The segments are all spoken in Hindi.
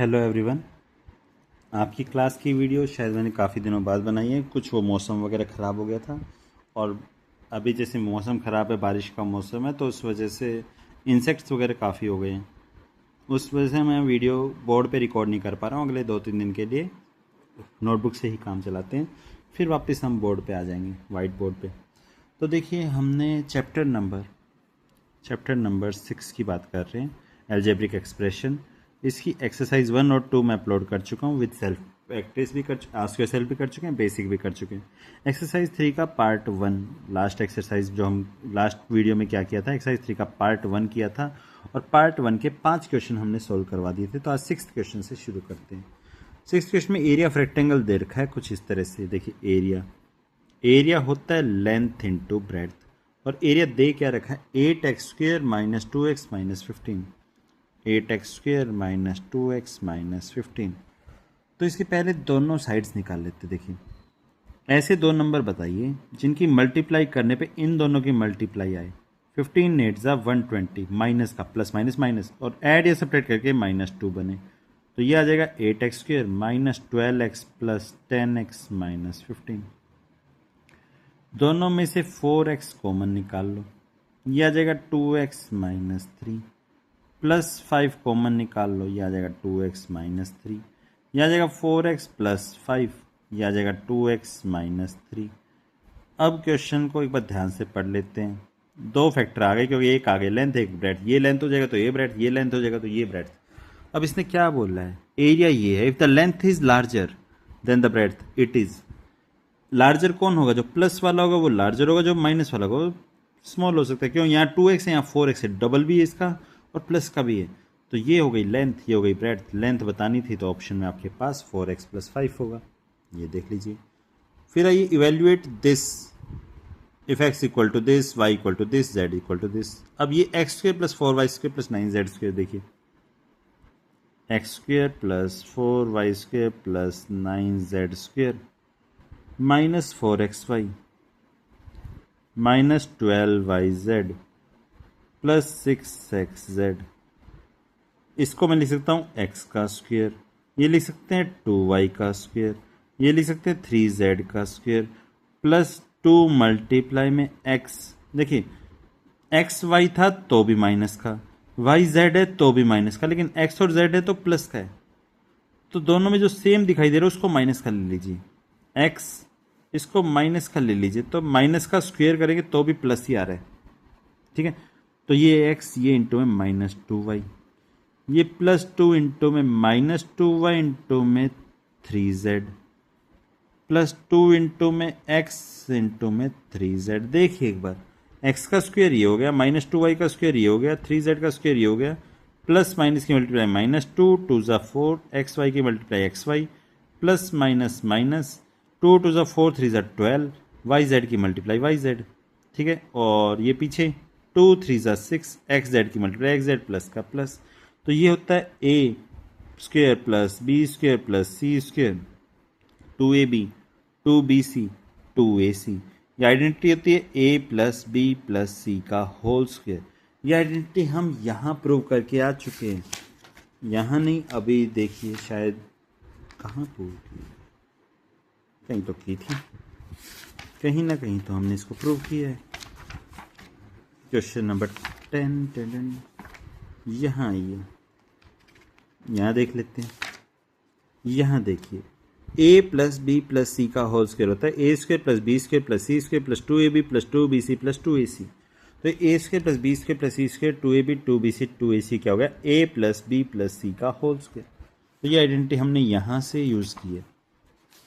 Hello everyone. आपकी क्लास की वीडियो शायद मैंने काफ़ी दिनों बाद बनाई है। कुछ वो मौसम वगैरह ख़राब हो गया था और अभी जैसे मौसम ख़राब है, बारिश का मौसम है, तो उस वजह से इंसेक्ट्स वगैरह काफ़ी हो गए हैं। उस वजह से मैं वीडियो बोर्ड पे रिकॉर्ड नहीं कर पा रहा हूँ। अगले 2-3 दिन के लिए नोटबुक से ही काम चलाते हैं, फिर वापस हम बोर्ड पे आ जाएंगे, वाइट बोर्ड पे। तो देखिए, हमने चैप्टर नंबर 6 की बात कर रहे हैं, एल्जेब्रिक एक्सप्रेशन। इसकी एक्सरसाइज 1 और 2 मैं अपलोड कर चुका हूँ, विद सेल्फ प्रैक्टिस भी आस्क योरसेल्फ भी कर चुके हैं, बेसिक भी कर चुके हैं। एक्सरसाइज 3 का पार्ट 1, लास्ट एक्सरसाइज जो हम लास्ट वीडियो में क्या किया था, एक्सरसाइज 3 का पार्ट 1 किया था और पार्ट 1 के 5 क्वेश्चन हमने सोल्व करवा दिए थे। तो आज 6th क्वेश्चन से शुरू करते हैं। 6th क्वेश्चन में एरिया ऑफ रेक्टेंगल दे रखा है कुछ इस तरह से। देखिए, एरिया होता है लेंथ इंटू ब्रेड्थ, और एरिया दे क्या रखा है, 8x² minus 2x minus 15, 8x² minus 2x minus 15। तो इसके पहले दोनों साइड्स निकाल लेते। देखिए, ऐसे दो नंबर बताइए जिनकी मल्टीप्लाई करने पे इन दोनों की मल्टीप्लाई आए। 15 8 ज़ा 120, माइनस का प्लस माइनस माइनस, और ऐड या सपरेट करके -2 बने। तो ये आ जाएगा 8x² minus 12x plus 10x minus 15। दोनों में से 4x कॉमन निकाल लो, ये आ जाएगा 2x माइनस 3, प्लस 5 कॉमन निकाल लो, ये आ जाएगा 2x माइनस 3, ये आ जाएगा 4x प्लस 5, ये आ जाएगा 2x माइनस 3। अब क्वेश्चन को एक बार ध्यान से पढ़ लेते हैं। दो फैक्टर आ गए, क्योंकि एक आ गए लेंथ, एक ब्रेड्थ। ये लेंथ हो जाएगा तो ये ब्रेड्थ, ये लेंथ हो जाएगा तो ये ब्रेड्थ। अब इसने क्या बोला है, एरिया ये है, if the length is larger than the breadth it is. Larger कौन होगा, जो प्लस वाला होगा वो लार्जर होगा, जो माइनस वाला होगा वो स्मॉल हो सकता है। क्यों, यहाँ 2x है, यहाँ 4x है, डबल भी है इसका और प्लस का भी है। तो ये हो गई लेंथ, ये हो गई ब्रेड्थ। लेंथ बतानी थी तो ऑप्शन में आपके पास 4x प्लस 5 होगा, ये देख लीजिए। फिर आइए evaluate this, if x equal to this, y equal to this, z equal to this. अब ये x² plus 4y² plus 9z², देखिए x² plus 4y² plus 9z² minus 4xy minus 12yz plus 6xz। इसको मैं लिख सकता हूँ x का स्क्वेयर, ये लिख सकते हैं 2y का स्क्वेयर, ये लिख सकते हैं 3z का स्क्वेयर, प्लस 2 मल्टीप्लाई में x। देखिए, एक्स वाई था तो भी माइनस का, वाई जेड है तो भी माइनस का, लेकिन x और z है तो प्लस का है। तो दोनों में जो सेम दिखाई दे रहा है उसको माइनस का ले लीजिए, x इसको माइनस का ले लीजिए, तो माइनस का स्क्वेयर करेंगे तो भी प्लस ही आ रहा है, ठीक है। तो ये x, ये इंटू में -2y, ये +2 इंटू में -2y इंटू में 3z, प्लस 2 इंटू में x इंटू में 3z। देखिए एक बार, x का स्क्वेयर ये हो गया, -2y का स्क्वेयर ये हो गया, 3z का स्क्वेयर ये हो गया, प्लस माइनस की मल्टीप्लाई -2, 2 ज़ा 4, xy की multiply xy, plus minus minus, 2 2 ज़ा 4, 3 ज़ा 12, yz की मल्टीप्लाई yz, ठीक है। और ये पीछे 2 3 ज़ा 6, xz की मल्टीप्लाई xz प्लस का प्लस। तो ये होता है a square plus b square plus c square, 2ab 2bc 2ac। ये आइडेंटिटी होती है a plus b plus c का होल स्क्वेयर। ये आइडेंटिटी हम यहाँ प्रूव करके आ चुके हैं, यहाँ नहीं, अभी देखिए शायद कहाँ प्रूव की, कहीं तो की थी, कहीं ना कहीं तो हमने इसको प्रूव किया है। क्वेश्चन नंबर 10 यहाँ आइए, यहाँ देख लेते हैं। यहाँ देखिए, a प्लस बी प्लस सी का होल स्क्वायर होता है a² plus b² plus c² plus 2ab plus 2bc plus 2ac। तो a² plus b² plus c², 2ab 2bc 2ac क्या हो गया, a प्लस b प्लस सी का होल स्क्वायर। तो ये आइडेंटिटी हमने यहाँ से यूज़ की है।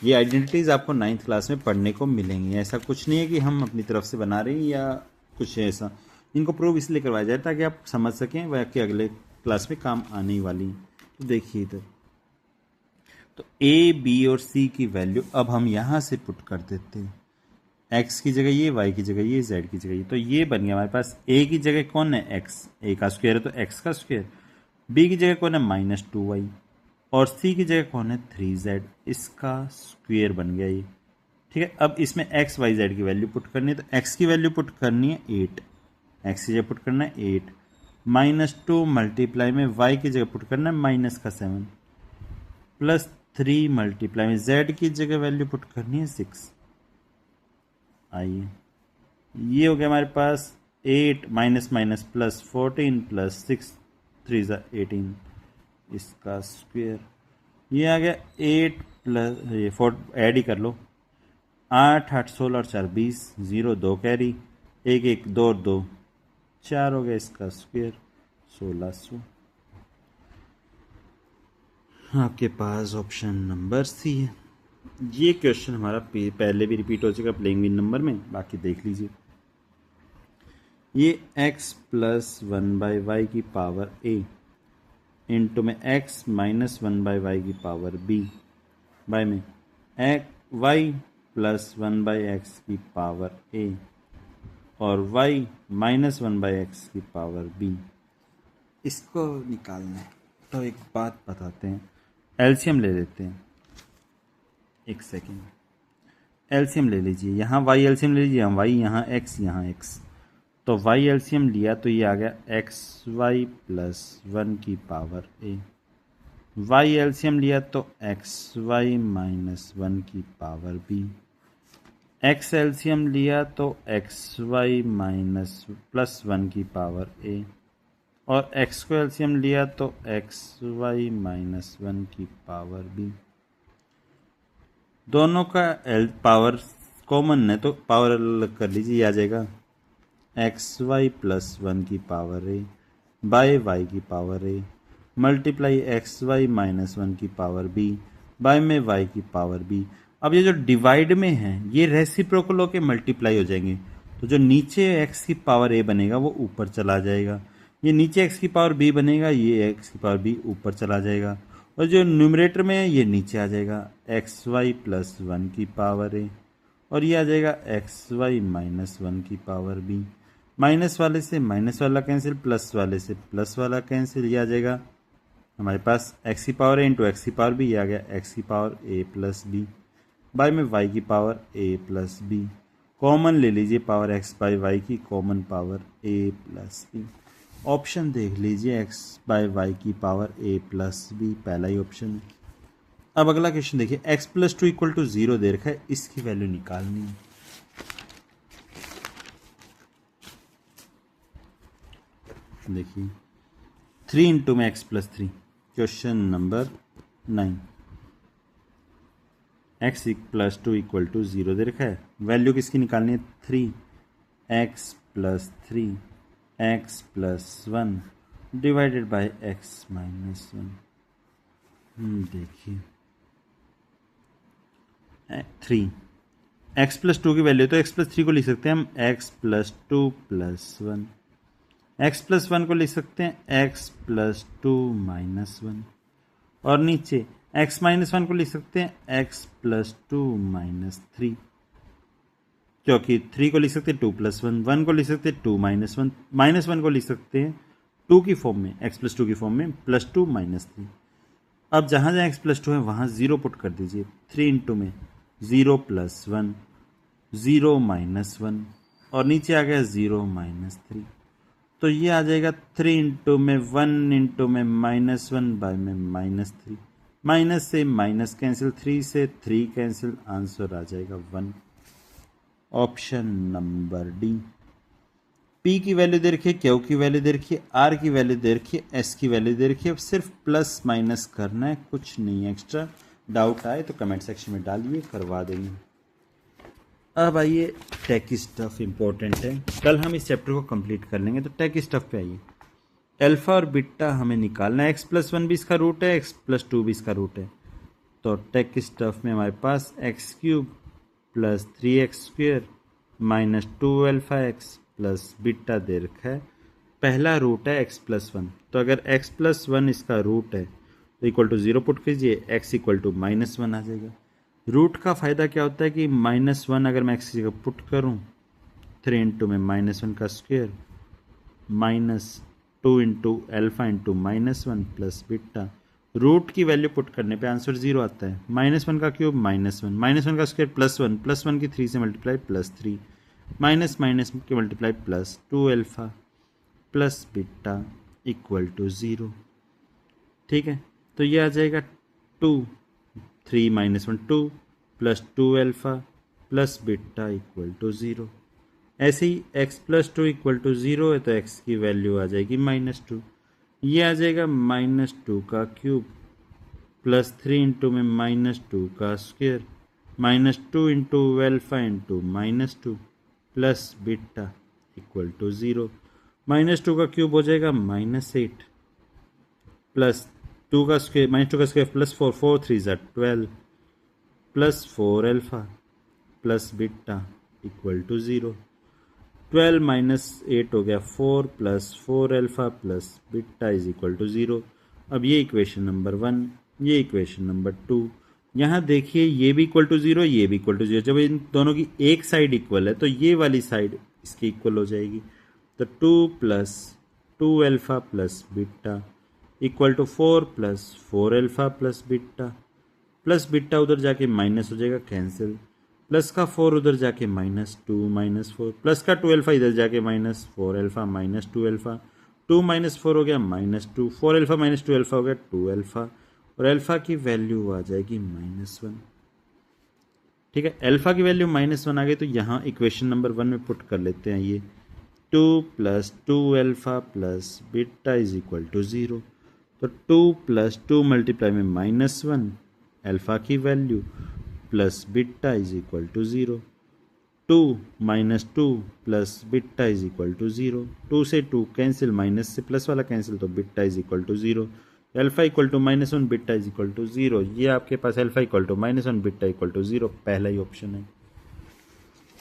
ये आइडेंटिटीज़ आपको 9th क्लास में पढ़ने को मिलेंगी, ऐसा कुछ नहीं है कि हम अपनी तरफ से बना रहे हैं या कुछ ऐसा। इनको प्रूव इसलिए करवाया जाए ताकि आप समझ सकें, वह कि अगले क्लास में काम आने वाली। तो देखिए इधर, तो a b और c की वैल्यू अब हम यहाँ से पुट कर देते हैं, x की जगह ये, y की जगह ये, z की जगह ये। तो ये बन गया हमारे पास, a की जगह कौन है x, a का स्क्वायर है तो x का स्क्वायर, b की जगह कौन है -2y, और c की जगह कौन है 3z, इसका स्क्वायर बन गया ये, ठीक है। अब इसमें x y z की वैल्यू पुट करनी है, तो x की वैल्यू पुट करनी है 8, x की जगह पुट करना है 8, -2 मल्टीप्लाई में y की जगह पुट करना है -7, प्लस 3 मल्टीप्लाई में z की जगह वैल्यू पुट करनी है 6। आइए, ये हो गया हमारे पास 8 माइनस माइनस प्लस 14 प्लस 6 3 18 इसका स्क्वायर। ये आ गया 8 प्लस ये 4 ऐड ही कर लो, 8 8 16 और 4 20, 0 2 कैरी, 1 1 2 और 2 4 हो गया इसका स्क्वायर 1600। आपके पास ऑप्शन नंबर सी है। ये क्वेश्चन हमारा पहले भी रिपीट हो चुका प्लेइंग विन नंबर में, बाकी देख लीजिए। ये x प्लस 1/y की पावर a इंटू में x माइनस 1/y की पावर b बाय में y प्लस 1/x की पावर a और y माइनस 1/x की पावर b, इसको निकालना है। तो एक बात बताते हैं, एलसीएम ले लेते हैं। एक सेकेंड, एलसीएम ले लीजिए। यहाँ y एलसीएम ले लीजिए, यहाँ y, यहाँ x, यहाँ x। तो y एलसीएम लिया तो ये आ गया xy प्लस 1 की पावर a। y एलसीएम लिया तो xy माइनस 1 की पावर b। x एलसीएम लिया तो xy माइनस प्लस 1 की पावर a और x को एलसीएम लिया तो xy माइनस 1 की पावर b। दोनों का पावर कॉमन है तो पावर अलग कर लीजिए, ये आ जाएगा xy प्लस 1 की पावर a बाय y की power a multiply xy minus 1 की पावर b बाय में y की पावर b। अब ये जो डिवाइड में है ये रेसिप्रोकल होके मल्टीप्लाई हो जाएंगे, तो जो नीचे x की पावर a बनेगा वो ऊपर चला जाएगा, ये नीचे x की पावर b बनेगा, ये x की पावर b ऊपर चला जाएगा, और जो न्यूमरेटर में है ये नीचे आ जाएगा xy प्लस 1 की पावर a और ये आ जाएगा xy माइनस 1 की पावर b। माइनस वाले से माइनस वाला कैंसिल, प्लस वाले से प्लस वाला कैंसिल, ये आ जाएगा हमारे पास x की पावर a इंटू एक्स की पावर b, ये आ गया x की power a plus b by में y की power a plus b। Common ले लीजिए पावर x बाय y की, common power a plus b। Option देख लीजिए x बाय y की पावर a प्लस b, पहला ही ऑप्शन है। अब अगला क्वेश्चन देखिए, x प्लस 2 इक्वल टू 0 दे रखा है, इसकी वैल्यू निकालनी है। देखिए 3 इंटू में x plus 3, question number 9। x plus 2 equal to 0 दे रखा है, वैल्यू किसकी निकालनी है 3, x plus 3 x plus 1 divided by x minus 1। देखिए 3 x प्लस 2 की वैल्यू, तो x प्लस 3 को लिख सकते हैं हम x plus 2 plus 1, x plus 1 को लिख सकते हैं x प्लस 2 माइनस 1 और नीचे x माइनस 1 को लिख सकते हैं x प्लस 2 माइनस 3, क्योंकि 3 को लिख सकते हैं 2 प्लस 1, 1 को लिख सकते हैं 2 माइनस 1, माइनस 1 को लिख सकते हैं 2 की फॉर्म में, x प्लस 2 की फॉर्म में, प्लस 2 माइनस 3। अब जहाँ जहाँ x प्लस 2 है वहाँ 0 पुट कर दीजिए। 3 इंटू में 0 प्लस 1, 0 माइनस 1 और नीचे आ गया 0 माइनस 3, तो ये आ जाएगा 3 इंटू में 1 इंटू में माइनस 1 बाय में माइनस 3, माइनस से माइनस कैंसिल, 3 से 3 कैंसिल, आंसर आ जाएगा 1। Option number D. P की वैल्यू दे रखी है, Q की वैल्यू दे रखी है, R की वैल्यू दे रखी है, S की वैल्यू दे रखी है। अब सिर्फ प्लस माइनस करना है, कुछ नहीं है एक्स्ट्रा। डाउट आए तो कमेंट सेक्शन में डालिए, करवा देंगे। अब आइए टेक स्टफ इम्पोर्टेंट है, कल हम इस चैप्टर को कंप्लीट कर लेंगे। तो टेक स्टफ पे आइए। अल्फा और बीटा हमें निकालना है, एक्स प्लस 1 भी इसका रूट है, एक्स प्लस 2 भी इसका रूट है। तो टेक स्टफ में हमारे पास x cube plus 3x square minus 2 alpha x plus beta दे रखा है। पहला रूट है x प्लस 1, तो अगर x प्लस 1 इसका रूट है तो इक्वल टू 0 पुट कीजिए, x इक्वल टू माइनस 1 आ जाएगा। रूट का फ़ायदा क्या होता है कि माइनस 1 अगर मैं x की जगह पुट करूँ, 3 इंटू में माइनस 1 का square minus 2 into alpha into minus 1 plus beta. Root की वैल्यू पुट करने पे आंसर 0 आता है। माइनस 1 का क्यूब माइनस 1, माइनस 1 का स्क्वायर प्लस 1, प्लस 1 की 3 से मल्टीप्लाई प्लस 3, माइनस माइनस की multiply plus 2 alpha plus beta equal to 0। ठीक है, तो ये आ जाएगा 2 3 minus 1 2 plus 2 alpha plus beta equal to 0। ऐसे ही x प्लस 2 इक्वल टू 0 है तो x की वैल्यू आ जाएगी -2। ये आ जाएगा -2 का क्यूब प्लस 3 इंटू में -2 का square -2 into alpha into -2 plus beta equal to 0। -2 का क्यूब हो जाएगा -8 प्लस 2 का स्क्वायर -2 का स्क्वायर प्लस 4 4 3 ज़ा 12 plus 4 alpha plus beta equal to 0। 12 minus 8 हो गया 4 plus 4 alpha plus beta is equal to 0। अब ये इक्वेशन नंबर 1, ये इक्वेशन नंबर 2। यहाँ देखिए ये भी इक्वल टू 0, ये भी इक्वल टू 0। जब इन दोनों की एक साइड इक्वल है तो ये वाली साइड इसकी इक्वल हो जाएगी। तो 2 plus 2 alpha plus beta equal to 4 plus 4 alpha plus beta उधर जाके माइनस हो जाएगा कैंसिल, प्लस का 4 उधर जाके -2 -4 प्लस का 2 अल्फ़ा इधर जाके -4 अल्फ़ा -2 अल्फ़ा 2 -4 हो गया -2 4 अल्फ़ा -2 अल्फ़ा हो गया 2 अल्फ़ा और अल्फ़ा की वैल्यू आ जाएगी -1। ठीक है, अल्फ़ा की वैल्यू -1 आ गई तो यहाँ इक्वेशन नंबर 1 में पुट कर लेते हैं ये 2 plus 2 alpha plus beta is equal to 0। तो 2 प्लस 2 मल्टीप्लाई में -1 अल्फ़ा की value plus beta is equal to 0। 2 minus 2 plus beta is equal to 0। 2 से 2 कैंसिल, माइनस से प्लस वाला कैंसिल, तो beta is equal to 0। Alpha equal to -1 beta is equal to 0। ये आपके पास alpha equal to -1 beta equal to 0 पहला ही ऑप्शन है।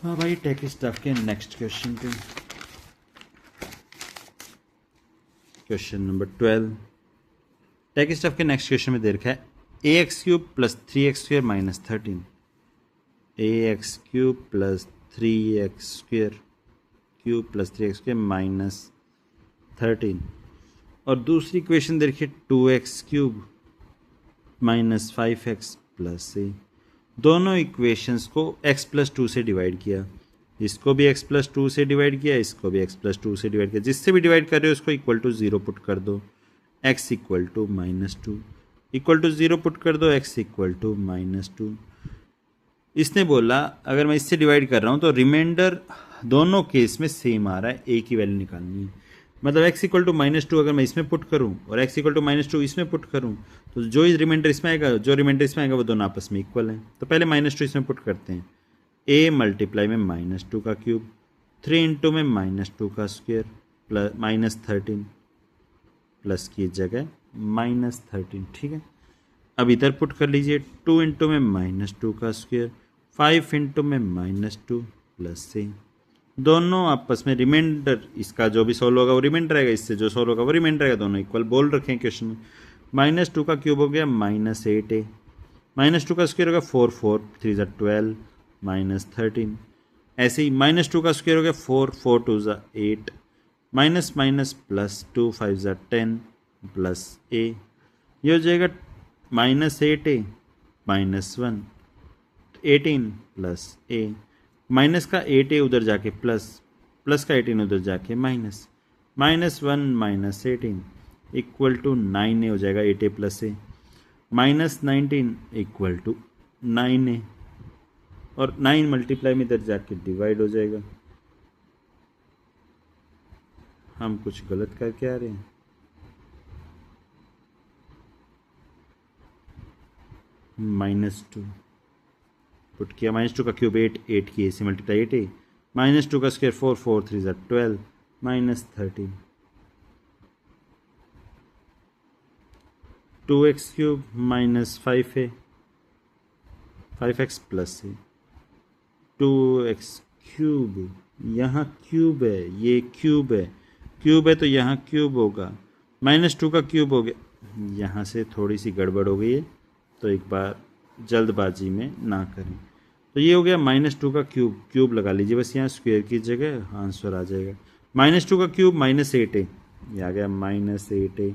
हाँ भाई, टेक स्टफ के नेक्स्ट क्वेश्चन पे, क्वेश्चन नंबर 12। टेक स्टफ के नेक्स्ट क्वेश्चन में दे रखा है ax³ plus 3x² minus 13। ax³ plus 3x² plus 3x² minus 13 और दूसरी इक्वेशन देखिए 2x³ minus 5x plus a। दोनों इक्वेशंस को x प्लस 2 से डिवाइड किया, इसको भी x प्लस 2 से डिवाइड किया, इसको भी x प्लस 2 से डिवाइड किया। जिससे भी डिवाइड कर रहे हो उसको इक्वल टू 0 पुट कर दो, x equal to -2 equal to 0 put कर दो, x इक्वल टू -2। इसने बोला अगर मैं इससे डिवाइड कर रहा हूँ तो रिमाइंडर दोनों केस में सेम आ रहा है, a की वैल्यू निकालनी है। मतलब x इक्वल टू -2 अगर मैं इसमें पुट करूँ और x इक्वल टू -2 इसमें पुट करूँ तो जो रिमाइंडर इसमें आएगा, जो रिमाइंडर इसमें आएगा वो दोनों आपस में इक्वल हैं। तो पहले -2 इसमें पुट करते हैं। a मल्टीप्लाई में -2 का क्यूब 3 इंटू में -2 का स्क्वायर प्लस -13 प्लस की जगह -13। ठीक है, अब इधर पुट कर लीजिए 2 इंटू में -2 का स्क्वायर 5 इंटू में -2 प्लस से दोनों आपस में रिमाइंडर इसका जो भी सोल्व होगा वो रिमाइंडर रहेगा, इससे जो सोल्व होगा वो रिमाइंडर रहेगा, दोनों इक्वल बोल रखे हैं क्वेश्चन में। -2 का क्यूब हो गया -8a, -2 का स्क्वायर हो गया 4 4 3 ज़ा 12 -13। ऐसे ही -2 का स्क्वायर हो गया 4 4 2 ज़ा 8 माइनस माइनस प्लस 2 5 ज़ा 10 प्लस a। ये हो जाएगा -8a -1 18 प्लस a। माइनस का 8a उधर जाके प्लस, प्लस का 18 उधर जाके minus, -1 minus 18 equal to 9a हो जाएगा 8a plus a, -19 equal to 9a और 9 मल्टीप्लाई में इधर जाके डिवाइड हो जाएगा। हम कुछ गलत करके आ रहे हैं। -2 पुट किया, -2 का क्यूब 8 8 की ऐसे मल्टीप्लाई 8a, -2 का स्क्वायर 4 4 3 ज़ा 12 -13 2x³ -5a 5x plus a 2x³। यहाँ क्यूब है, ये क्यूब है तो यहाँ क्यूब होगा। -2 का क्यूब हो गया, यहाँ से थोड़ी सी गड़बड़ हो गई है तो एक बार जल्दबाजी में ना करें। तो ये हो गया -2 का क्यूब लगा लीजिए बस यहाँ स्क्वायर की जगह, आंसर आ जाएगा। -2 का क्यूब -8a, ये आ गया -8a।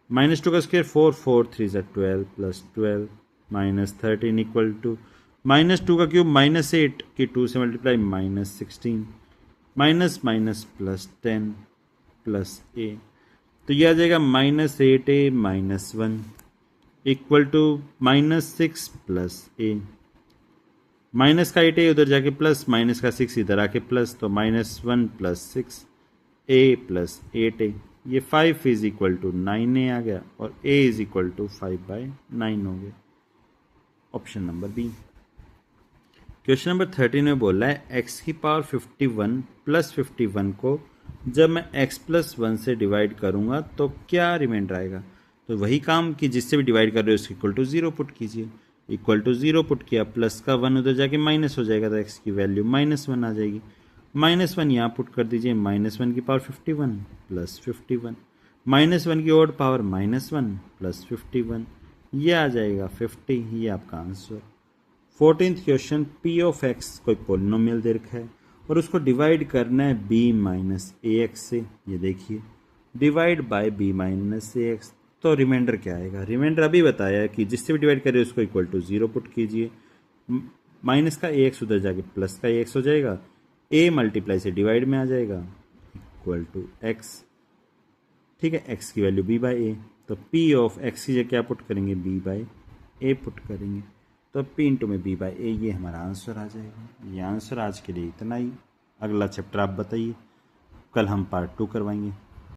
-2 का स्क्वायर 4 4 3 ज़ा 12 प्लस 12 -13 इक्वल टू -2 का क्यूब -8 की 2 से multiply -16 minus minus plus 10 plus a। तो ये आ जाएगा -8a -1 equal to -6 plus a, minus का 8a उधर जाके प्लस, माइनस का 6 इधर आके प्लस, तो -1 प्लस 6 a प्लस 8a, ये 5 इज इक्वल टू 9a आ गया और a इज इक्वल टू 5/9 हो गया। Option number B. Question number 13 में बोल रहा है x की पावर 51 प्लस 51 को जब मैं x प्लस 1 से डिवाइड करूंगा तो क्या रिमाइंडर आएगा। तो वही काम कि जिससे भी डिवाइड कर रहे हो उसके इक्वल टू 0 पुट कीजिए, इक्वल टू 0 पुट किया, प्लस का 1 उधर जाके माइनस हो जाएगा, तो x की वैल्यू -1 आ जाएगी। -1 यहाँ पुट कर दीजिए, -1 की पावर 51 प्लस 51, -1 की ओड पावर -1 प्लस 51, ये आ जाएगा 50, ये आपका answer. 14th question, p of x कोई पोलिनोमियल दे रखा है और उसको डिवाइड करना है b माइनस ए एक्स से। ये देखिए divide by b minus A x, तो रिमाइंडर क्या आएगा। रिमाइंडर अभी बताया कि जिससे भी डिवाइड करें उसको इक्वल टू 0 पुट कीजिए, माइनस का ए एक्स उधर जाके प्लस का ए एक्स हो जाएगा, a मल्टीप्लाई से डिवाइड में आ जाएगा इक्वल टू x। ठीक है, x की वैल्यू b बाई ए, तो p ऑफ x की जगह क्या पुट करेंगे, b बाई ए पुट करेंगे, तो p इंटू में b बाई ए, ये हमारा आंसर आ जाएगा। ये आंसर आज के लिए इतना ही। अगला चैप्टर आप बताइए, कल हम पार्ट 2 करवाएंगे।